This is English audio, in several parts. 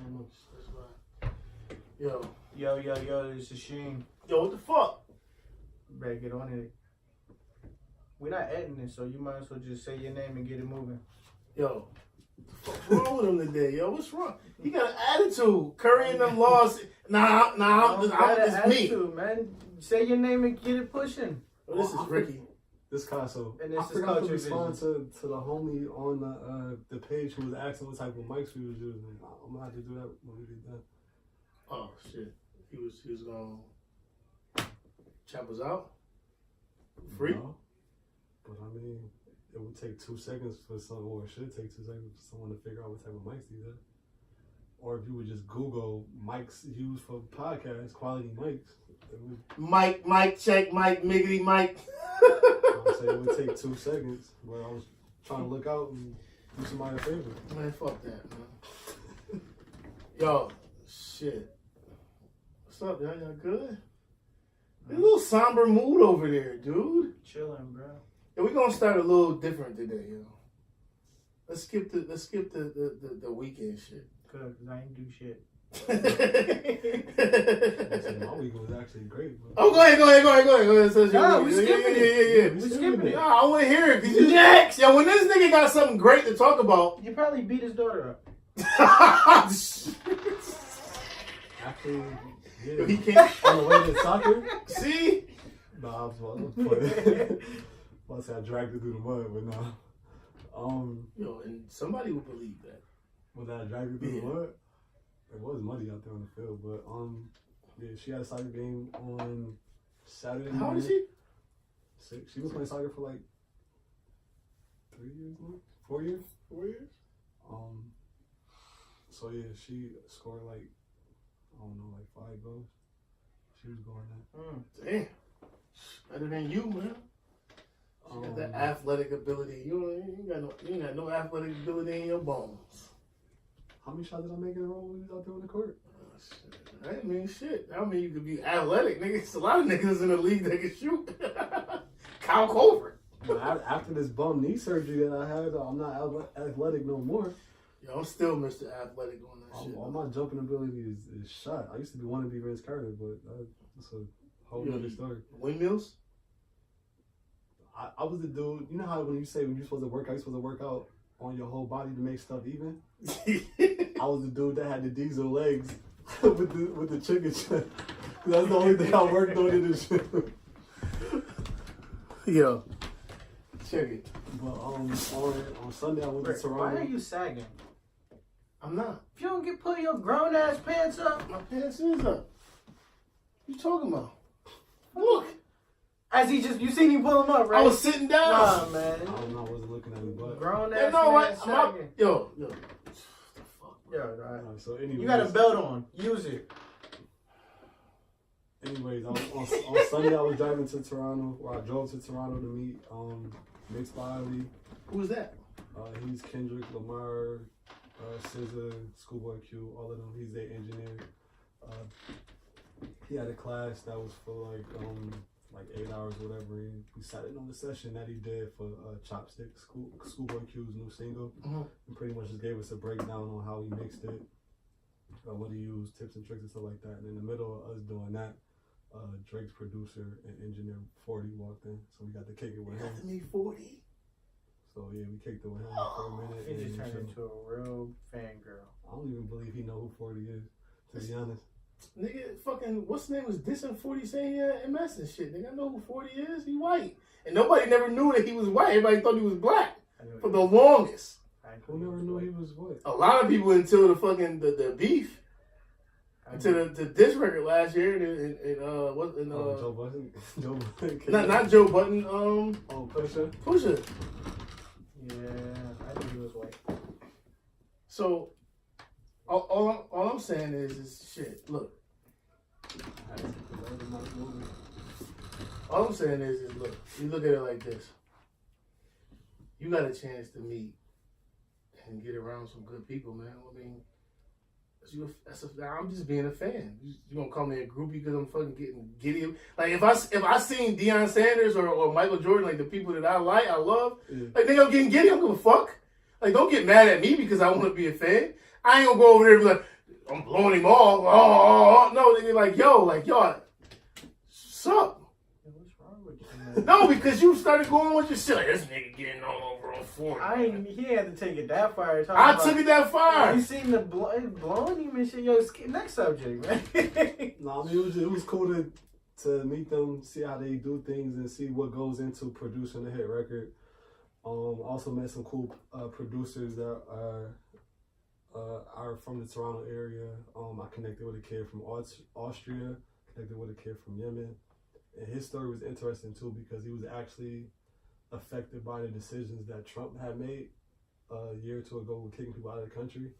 That's right. Yo, this is Sheen. yo, what the fuck? Better get on it. We're not editing it, so you might as well just say your name and get it moving. Yo, what's wrong with him today? Yo, what's wrong? He got an attitude. Curry and them lost. Nah, it's me. Man. Say your name and get it pushing. Well, this is Ricky. This console. And this I is forgot to Culture respond to the homie on the page who was asking what type of mics we was using. I'm gonna have to do that when we get done. Oh shit. He was gonna chop us out? Free? No. But I mean, it would take 2 seconds for someone, or it should take 2 seconds for someone to figure out what type of mics these are. Or if you would just Google mics used for podcasts, quality mics. Mike, check, Mike, miggity, Mike. I'm saying it would take 2 seconds, but I was trying to look out and do somebody a favor. Man, fuck that, man. Yo, shit. What's up, y'all? Y'all good? There's a little somber mood over there, dude. Chilling, bro. Yeah, we're gonna start a little different today, yo. Let's skip the weekend shit. Good, because I ain't do shit. My weekend was actually great. But... Oh, go ahead. So we skipping it. Yeah. We skipping it. I want to hear it. Next! Yo, when this nigga got something great to talk about. You probably beat his daughter up. Actually, yeah. He can't. On the way to soccer? See? Nah, I was playing. I say I dragged her through the mud, but no. Yo, and somebody would believe that. Was I dragged her through the mud? It was muddy out there on the field, but yeah, she had a soccer game on Saturday. How old is she? 6. She was playing soccer for like 3 years now? 4 years? 4 years? So yeah, she scored like, I don't know, like 5 goals. She was going that. Damn. Better than you, man. She got that athletic ability. You ain't got no athletic ability in your bones. How many shots did I make in a row when you was out there on the court? I didn't mean shit. I mean you could be athletic, nigga. It's a lot of niggas in the league that can shoot. Kyle Colbert. After this bum knee surgery that I had, I'm not athletic no more. Yo, I'm still Mr. Athletic on that shit. All my jumping ability is shot. I used to want to be Vince Carter, but that's a whole other story. Windmills? I was the dude. You know how when you're supposed to work out, you're supposed to work out on your whole body to make stuff even? I was the dude that had the diesel legs with the chicken chest. That's the only thing I worked on in this shit. Yo, check it. But on Sunday I went to Toronto. Why are you sagging? I'm not. If you don't pull your grown ass pants up. My pants is up. What you talking about? Look. As you seen him pull them up, right? I was sitting down. Nah, man. I don't know. I wasn't looking at his butt. Grown ass what? sagging. Yo. Yo, right. So anyways, you got a belt on. Use it. Anyways, on Sunday I was driving to Toronto, or I drove to Toronto to meet Mixed Body. Who's that? He's Kendrick Lamar, SZA, Schoolboy Q, all of them. He's their engineer. He had a class that was for like 8 hours or whatever. And we sat in on the session that he did for Chopstick, Schoolboy Q's new single. Mm-hmm. And pretty much just gave us a breakdown on how he mixed it, what he used, tips and tricks and stuff like that. And in the middle of us doing that, Drake's producer and engineer 40 walked in, so we got to kick it with him. Got to meet 40. So yeah, we kicked it with him for a minute. He just turned into a real fangirl. I don't even believe he know who 40 is, to be honest. Nigga, fucking, what's his name was dissing 40 saying he had MS and shit. Nigga, I know who 40 is. He white. And nobody never knew that he was white. Everybody thought he was black for the longest. Who never knew he was white? A lot of people until the fucking, the beef. Until the diss record last year. Joe Budden? Joe Budden. Not Joe Budden. Pusha? Pusha. Yeah, I knew he was white. So, all I'm saying is shit. Look. All I'm saying is look. You look at it like this. You got a chance to meet and get around some good people, man. I mean, I'm just being a fan. You gonna call me a groupie because I'm fucking getting giddy? Like if I seen Deion Sanders or Michael Jordan, like the people that I love, like I'm getting giddy. I'm gonna fuck. Like don't get mad at me because I want to be a fan. I ain't gonna go over there and be like, I'm blowing him off. Oh, no, nigga, like, yo, what's up? What's wrong with you, man? No, because you started going with your shit. Like, this nigga getting all over on 40. He had to take it that far. I took it that far. You seen the blowing him and shit. Yo, next subject, man. No, I mean, it was cool to meet them, see how they do things, and see what goes into producing a hit record. Also met some cool producers that are from the Toronto area. I connected with a kid from Austria, connected with a kid from Yemen. And his story was interesting too because he was actually affected by the decisions that Trump had made a year or two ago with kicking people out of the country.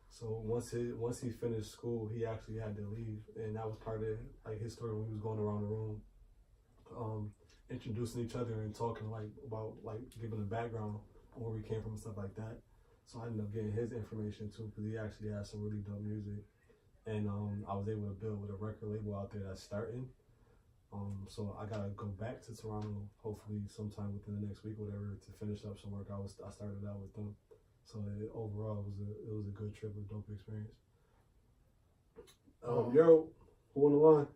So once he finished school, he actually had to leave, and that was part of like his story when he was going around the room, introducing each other and talking about giving a background on where we came from and stuff like that. So I ended up getting his information too because he actually has some really dope music, and I was able to build with a record label out there that's starting. So I gotta go back to Toronto hopefully sometime within the next week or whatever to finish up some work I started out with them. So overall, it was a good trip, a dope experience. Yo, who on the line?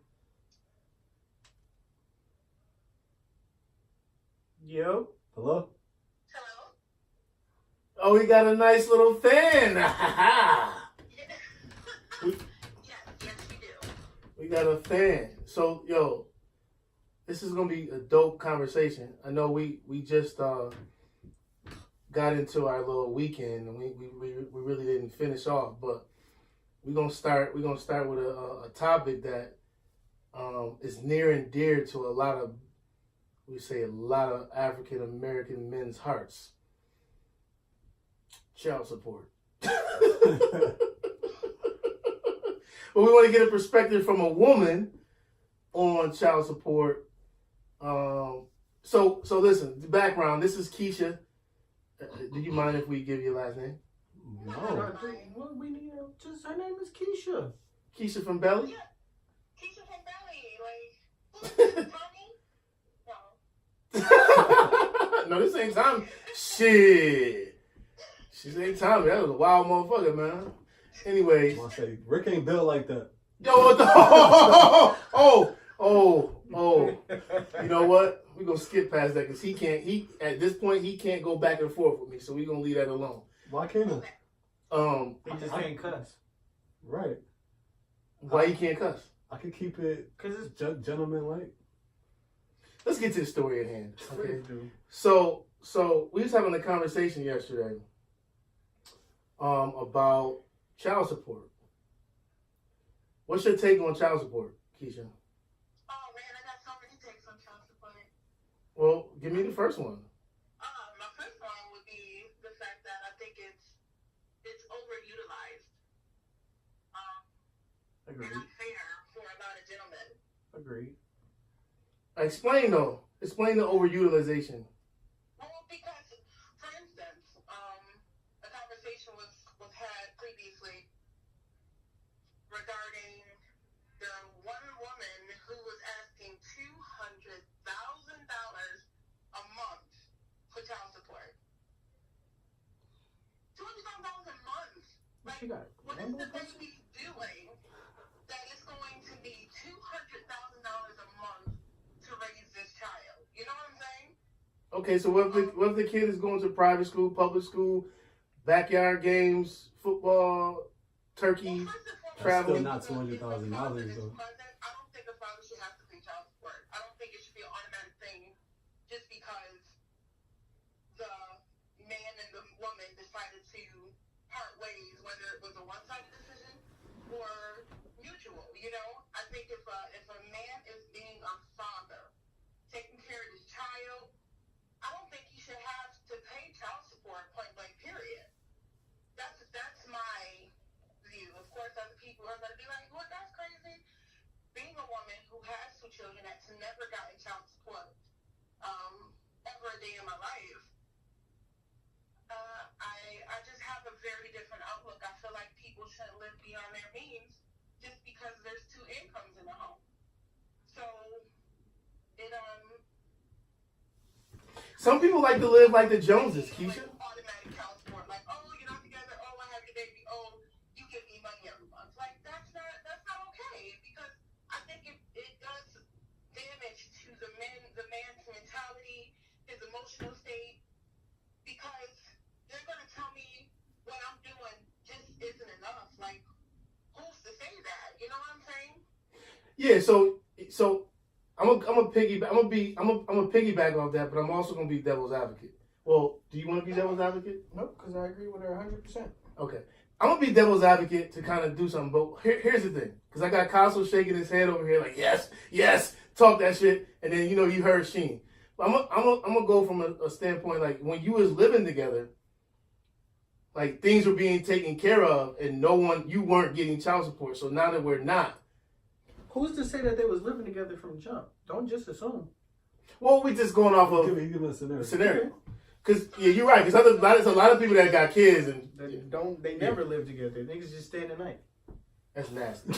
Yo. Hello? Hello? Oh, we got a nice little fan. Yes, yes, we do. We got a fan. So, yo, this is gonna be a dope conversation. I know we just got into our little weekend and we really didn't finish off, but we're gonna start with a topic that is near and dear to a lot of African American men's hearts. Child support. But we want to get a perspective from a woman on child support. So listen, the background, this is Keisha. Do you mind if we give your last name? No. Well, we need just her name is Keisha. Keisha from Belly? Yeah, Keisha from Belly. Like, Tommy? No. No, this ain't Tommy. Shit. She ain't Tommy. That was a wild motherfucker, man. Anyway. I say Rick ain't built like that. Yo, what the? Oh. You know what? We're going to skip past that because at this point, he can't go back and forth with me. So we're going to leave that alone. Why can't I? He just can't cuss. Right. Why you can't cuss? I could keep it Cause it's gentleman-like. Let's get to the story at hand. Okay. dude. So we was having a conversation yesterday about child support. What's your take on child support, Keisha? Oh, man, I got so many takes on child support. Well, give me the first one. My first one would be the fact that I think it's overutilized. And Agreed. unfair for a lot of gentlemen. Agreed. Explain the overutilization. Well, because, for instance, a conversation was had previously regarding the one woman who was asking $200,000 a month for child support. $200,000 a month. What you got? What is the baby doing that is going to be $200,000 a month to raise this child? You know what I'm saying? Okay, so what if the kid is going to private school, public school, backyard games, football, turkeys? That's Traveling. still not $200,000 though. I don't think a father should have to pay child support. I don't think it should be an automatic thing just because the man and the woman decided to part ways, whether it was a one-sided decision or mutual. You know, I think if a man is being a father, taking care of his child, I don't think he should have to pay child support point blank period. That's my view. Of course, other people are going to be like, "What? That's crazy." Being a woman who has two children that's never gotten child support ever a day in my life, I just have a very different outlook. I feel like people shouldn't live beyond their means just because there's two incomes in the home. So it Some people like to live like the Joneses, Keisha. Automatic child support, like, oh, you're not together, oh, I have your baby, oh, you give me money every month. Like, Yeah, so I'm a piggyback off that, but I'm also gonna be devil's advocate. Well, do you want to be devil's advocate? Nope, because I agree with her 100%. Okay, I'm gonna be devil's advocate to kind of do something. But here's the thing, because I got Castle shaking his head over here like yes, talk that shit, and then you heard Sheen. But I'm gonna go from a standpoint like when you was living together, like things were being taken care of, and you weren't getting child support. So now that we're not. Who's to say that they was living together from jump? Don't just assume. Well, we just going off of Give me a scenario. scenario. Because you're right. Because there's a lot of people that got kids and They never live together. Niggas just stay in the night. that's nasty.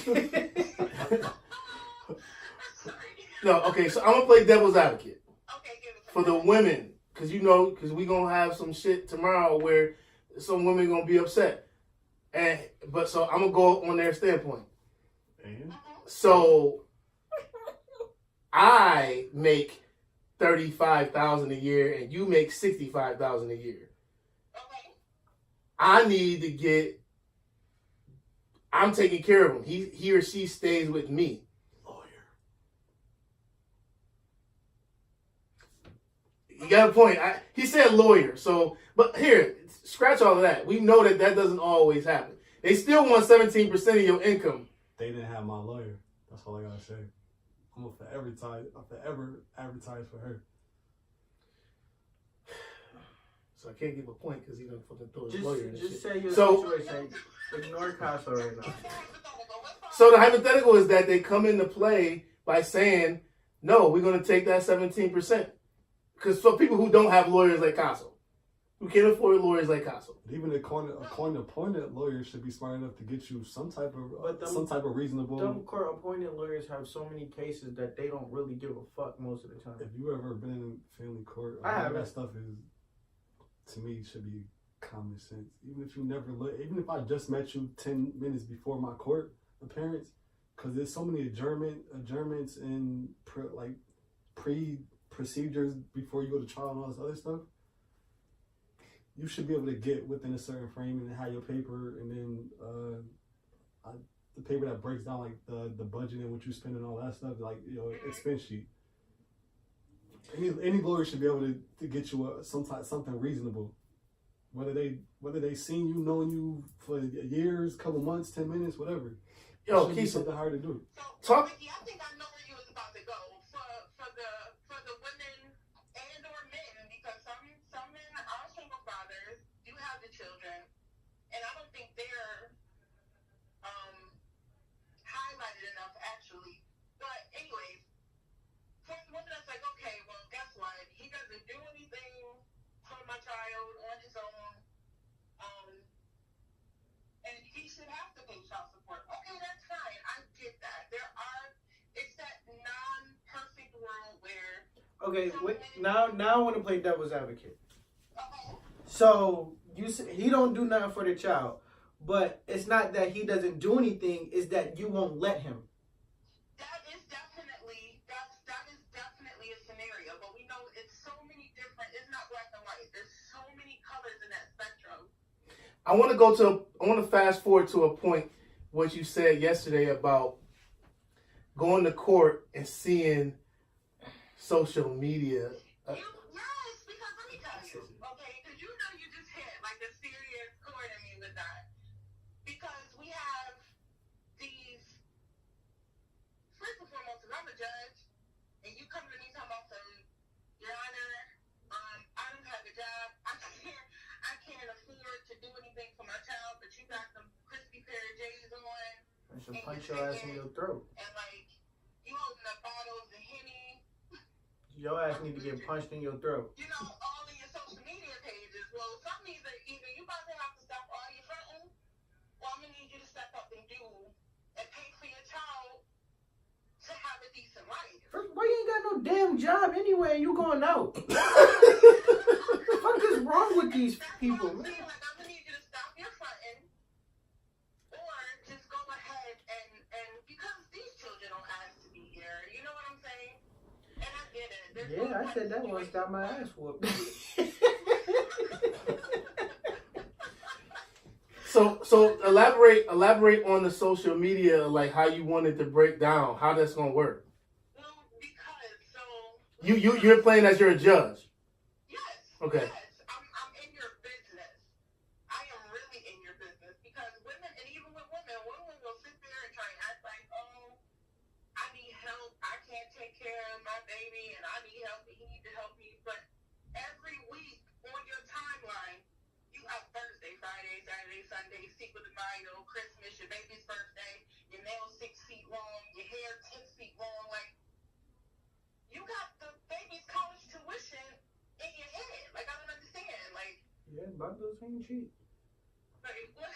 No, okay. So I'm gonna play devil's advocate Okay, give it to for me. the women, because we gonna have some shit tomorrow where some women gonna be upset, so I'm gonna go on their standpoint. And So I make $35,000 a year, and you make $65,000 a year. Okay. I need to get. I'm taking care of him. He or she stays with me. lawyer. You got a point. He said lawyer. So, but here, scratch all of that. We know that doesn't always happen. They still want 17% of your income. They didn't have my lawyer. That's all I gotta say. I'm gonna forever advertise for her. So I can't give a point because he done fucking throw his lawyer in this Just shit. say your So- situation. Ignore Casa right now. So the hypothetical is that they come into play by saying, no, we're going to take that 17%. Because for people who don't have lawyers like Castle, who can't afford lawyers like Castle. But even a court-appointed lawyer should be smart enough to get you some type of reasonable. Dumb court appointed lawyers have so many cases that they don't really give a fuck most of the time. If you ever been in family court, I all haven't. that stuff is, to me, should be common sense. Even if you never even if I just met you 10 minutes before my court appearance, because there's so many adjournments and procedures before you go to trial and all this other stuff. You should be able to get within a certain frame and have your paper, and then the paper that breaks down like the budget and what you spend and all that stuff, like expense sheet. Any lawyer should be able to get you something reasonable. Whether they seen you, knowing you for years, couple months, 10 minutes, whatever. Yo, It should be Keisha, something hard to do. So, Talk- Ricky, I think I know where you was about to go for the women and or men, because some men are single fathers, do have the children, and I don't think they're highlighted enough actually. But anyways, for the woman that's like, okay, well, guess what? He doesn't do anything for my child on his own, and he should have to pay child support. Okay, that's fine. I get that. It's that non-perfect world where. Okay, wait, now I want to play devil's advocate. Okay. So he don't do nothing for the child, but it's not that he doesn't do anything; it's that you won't let him. That is definitely a scenario, but we know it's so many different. It's not black and white. There's so many colors in that spectrum. I want to fast forward to a point what you said yesterday about going to court and seeing social media. Yes, because let me tell you, okay, because you just hit like a serious chord in me with that. Because we have these, first and foremost, if I'm a judge, and you come to me talking about some, Your Honor, I don't have a job, I can't afford to do anything for my child, but you got some crispy pair of J's on, I should punch your ass in your throat. and like, you holding up bottles of Henny, Your ass need to get punched in your throat. you know, all of your social media pages. Well, some either you about to have to stop all your fronting, or I'm gonna need you to step up and do and pay for your child to have a decent life. First, why you ain't got no damn job anyway and you going out? What the fuck is wrong with these That's people, what I'm man? saying. Like, I'm gonna need you to stop your fronting, or just go ahead and because these children don't ask to be here. You know what I'm saying? And I get it. There's Yeah, I no said that once, got my ass whooped. So elaborate on the social media, like how you wanted to break down how that's gonna work. Well, because so You're playing as you're a judge. yes, Okay. yes, I'm in your business. I am really in your business because women, and even with women will sit there and try and act like, oh, I need help. I can't take care of my baby, and I need help. And he needs to help me. But every week on your timeline, you have Thursday, Friday, Saturday, Sunday, Cinco de Mayo, Christmas, your baby's birthday, your nails 6 feet long, your hair 10 feet long. Like, you got the baby's college tuition in your head. Like, I don't understand. Like, Yeah, bundles ain't cheap. what?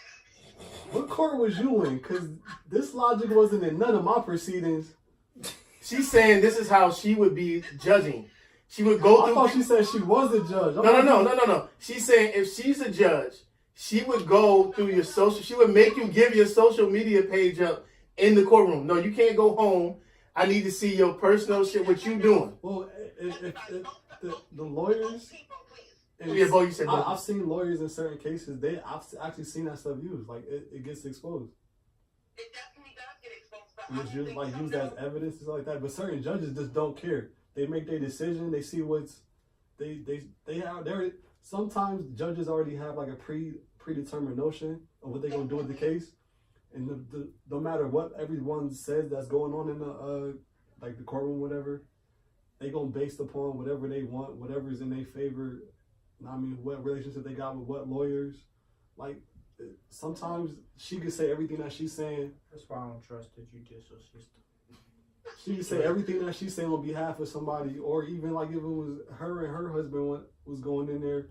What court was you in? Because this logic wasn't in none of my proceedings. She's saying this is how she would be judging. She would go I through. thought she said she was a judge. No. She's saying if she's a judge, she would go through your social. She would make you give your social media page up in the courtroom. No, you can't go home. I need to see your personal shit. What you doing? Well, if the lawyers. Yeah, boy, you said both. I've seen lawyers in certain cases. I've actually seen that stuff used. Like it gets exposed. It definitely does get exposed. But It's used used as evidence and stuff like that. But certain judges just don't care. They make their decision. They see what's they have. Sometimes judges already have like a predetermined notion of what they're gonna do with the case, and no matter what everyone says that's going on in the like the courtroom, whatever, they gonna based upon whatever they want, whatever's in their favor. I mean, what relationship they got with what lawyers. Like sometimes she could say everything that she's saying. That's why I don't trust the judicial system. She could say everything that she's saying on behalf of somebody, or even like if it was her and her husband was going in there,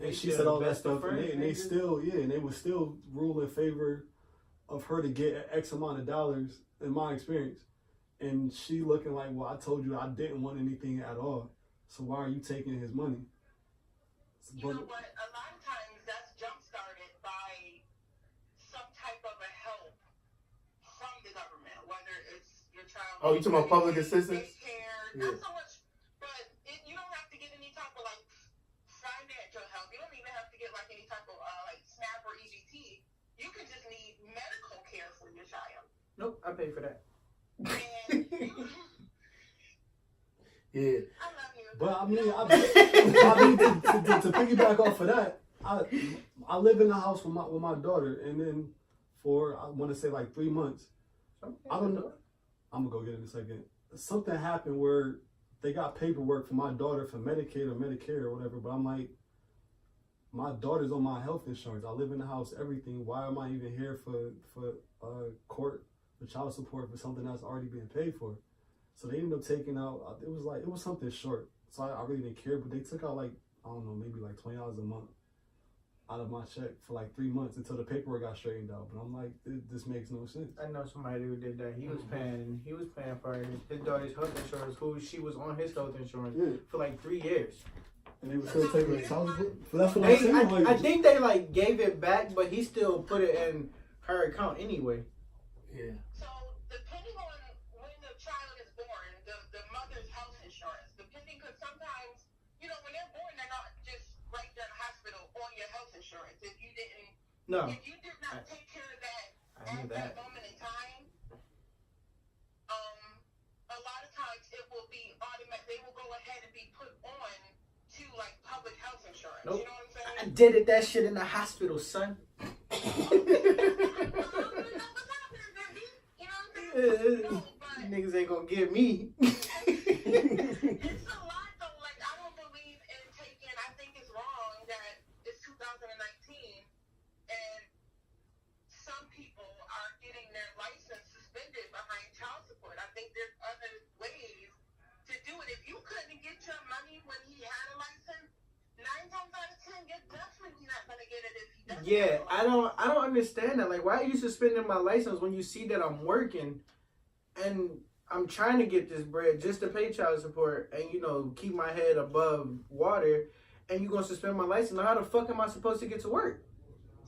and she said all that stuff, and they still, and they would still rule in favor of her to get X amount of dollars, in my experience. And she looking like, well, I told you I didn't want anything at all, so why are you taking his money? You know what? A lot of times that's jump started by some type of a help from the government, whether it's your child. Oh, you talking about public assistance? Daycare, Yeah. not so much, but you don't have to get any type of like financial help. You don't even have to get like any type of like SNAP or EBT. You can just need medical care for your child. Nope, I pay for that. And Yeah. I love you. But I mean, to piggyback off of that, I live in the house with my daughter, and then for I want to say like 3 months. I don't know. I'm gonna go get it in a second. Something happened where they got paperwork for my daughter for Medicaid or Medicare or whatever, but I'm like, my daughter's on my health insurance. I live in the house, everything. Why am I even here for court for child support for something that's already being paid for? So they ended up taking out. It was something short. So I really didn't care, but they took out like, I don't know, maybe like $20 a month out of my check for like 3 months until the paperwork got straightened out. But I'm like, this makes no sense. I know somebody who did that. He was paying for his daughter's health insurance, who she was on his health insurance for like 3 years. And they were still taking the child support. But that's what I'm saying. Like, I think they like gave it back, but he still put it in her account anyway. Yeah. So depending on when the child is born, the mother's health insurance, depending, because sometimes, you know, when they're born, they're not just right there in the hospital on your health insurance. If you did not take care of that at that moment in time, a lot of times it will be automatic. They will go ahead and be put on to like public health insurance. Nope. You know what I'm I saying? did that shit in the hospital, son. Niggas ain't gonna get me. It's a lot though. Like, I don't believe in taking. I think it's wrong that it's 2019 and some people are getting their license suspended behind child support. I think there's other ways to do it. If you couldn't get your money when he had a license, 9 times out of 10, you're definitely not gonna get it if he doesn't. Yeah, I don't understand that. Like, why are you suspending my license when you see that I'm working and I'm trying to get this bread just to pay child support and, you know, keep my head above water, and you gonna suspend my license? Now, how the fuck am I supposed to get to work?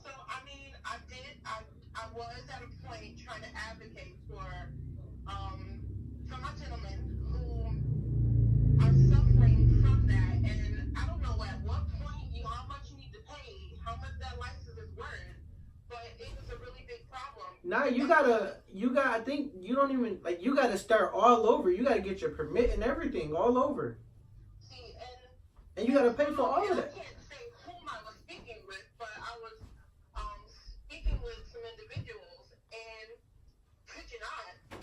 So, I mean, I was at a point trying to advocate for my gentlemen who are suffering from that, and I don't know at what point how much you need to pay, how much that license is worth, Nah, I think you don't even, like, you gotta start all over. You gotta get your permit and everything all over. See, And you gotta pay for all of I that. can't say whom I was speaking with, but I was speaking with some individuals, and could you not?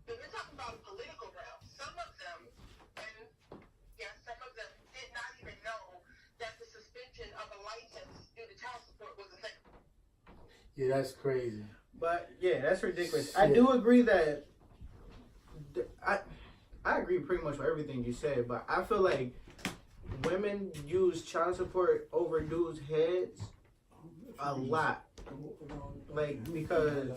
When we're talking about a political realm, some of them, and yes, some of them did not even know that the suspension of a license due to child support was a thing. Yeah, that's crazy. But yeah, that's ridiculous. I Shit. do agree that I agree pretty much with everything you said, but I feel like women use child support over dudes' heads a lot. Like, because